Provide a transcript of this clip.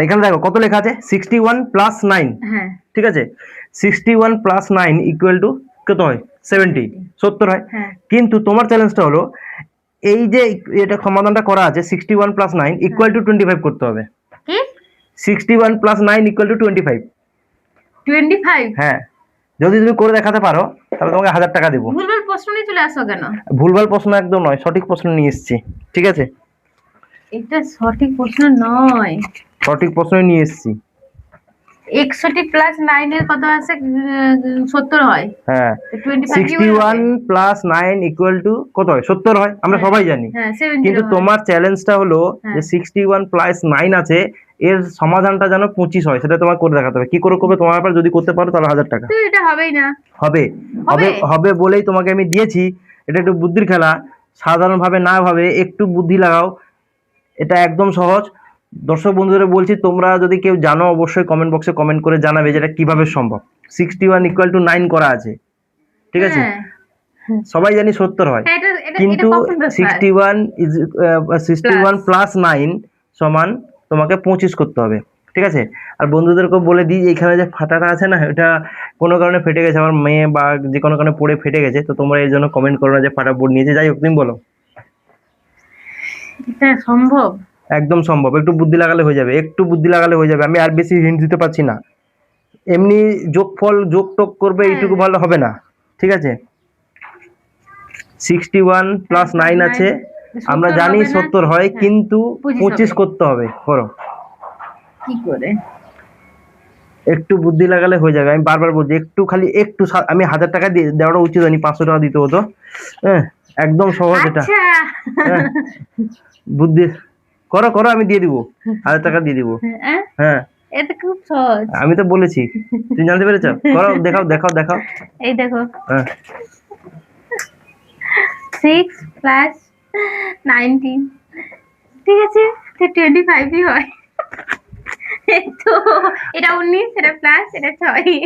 এখানে দেখো কত লেখা আছে 61 প্লাস 9। হ্যাঁ ঠিক আছে, 61 প্লাস 9 ইকুয়াল টু কত হয় 70, 70 হয়। হ্যাঁ কিন্তু তোমার চ্যালেঞ্জটা হলো এই যে এটা সমাধানটা করা আছে 61 প্লাস 9 ইকুয়াল টু 25 করতে হবে। কি 61 প্লাস 9 ইকুয়াল টু 25। 25? হ্যাঁ, যদি তুমি করে দেখাতে পারো তাহলে তোমাকে 1000 টাকা দেবো। ভুলভাল প্রশ্ন নিয়ে চলে আসো কেন? ভুলভাল প্রশ্ন একদম নয়, সঠিক প্রশ্ন নিয়ে এসেছি। ঠিক আছে, এটা সঠিক প্রশ্ন নয়। সঠিক প্রশ্ন নিয়ে এসেছি। 61 প্লাস 9 এর কত আছে? 70 হয়। হ্যাঁ, 25 কি 61 প্লাস 9 ইকুয়াল টু কত হয় 70 হয়, আমরা সবাই জানি। হ্যাঁ 70 কিন্তু হয়। তোমার চ্যালেঞ্জটা হলো যে 61 প্লাস 9 আছে, এর সমাধানটা যেন 25 হয়, সেটা তোমার করে দেখাতে হবে। কি করে করবে তোমার ব্যাপার, যদি করতে পারো তাহলে 1000 টাকা। তো এটা হবেই না। হবে হবে হবে বলেই তোমাকে আমি দিয়েছি। এটা একটু বুদ্ধির খেলা, সাধারণভাবে না ভাবে একটু বুদ্ধি লাগাও, এটা একদম সহজ। দর্শক বন্ধুদের বলছি, তোমরা যদি কেউ জানো অবশ্যই কমেন্ট বক্সে কমেন্ট করে জানাবে যে এটা কিভাবে সম্ভব। 61 ইকুয়াল টু 9 করা আছে, ঠিক আছে, সবাই জানি 70 হয়, কিন্তু 61 ইজ 61 প্লাস 9 সমান তোমাকে 25 করতে হবে। ঠিক আছে, আর বন্ধুদেরকে বলে দিই এখানে যে ফাটাটা আছে না, এটা কোনো কারণে ফেটে গেছে, আমার মেয়ে বা যে কোনো কারণে পড়ে ফেটে গেছে, তো তোমরা এর জন্য কমেন্ট করো না যে ফাটা বোর্ড নিয়েছে। যাই হোক, তুমি বলো এটা সম্ভব? একদম সম্ভব, একটু বুদ্ধি লাগালে হয়ে যাবে, একটু বুদ্ধি লাগালে হয়ে যাবে। আমি আর বেশি হিন্ট দিতে পারছি না, এমনি যোগফল যোগ টোগ করবে এইটুকু ভালো হবে না। ঠিক আছে, 61 প্লাস 9 আছে, আমরা জানি 70 হয়, কিন্তু 25 করতে হবে। করো কি করে, একটু বুদ্ধি লাগালে হয়ে যাবে। আমি বারবার বলছি একটু, খালি একটু। আমি 1000 টাকা দিয়ে দেওয়াটা উচিত হয়নি, 500 টাকা দিতে হতো। হ্যাঁ, একদম সহজ এটা। হ্যাঁ, বুদ্ধি করো করো, আমি দিয়ে দিব, 1000 টাকা দিয়ে দিব। হ্যাঁ, এটা খুব সহজ। আমি তো বলেছি, তুমি জানতে পেরেছো। করো, দেখাও দেখাও দেখাও। এই দেখো, হ্যাঁ 6 প্লাস 19, ঠিক আছে, 25ই হয়। তো এটা 19, এটা প্লাস, এটা 6।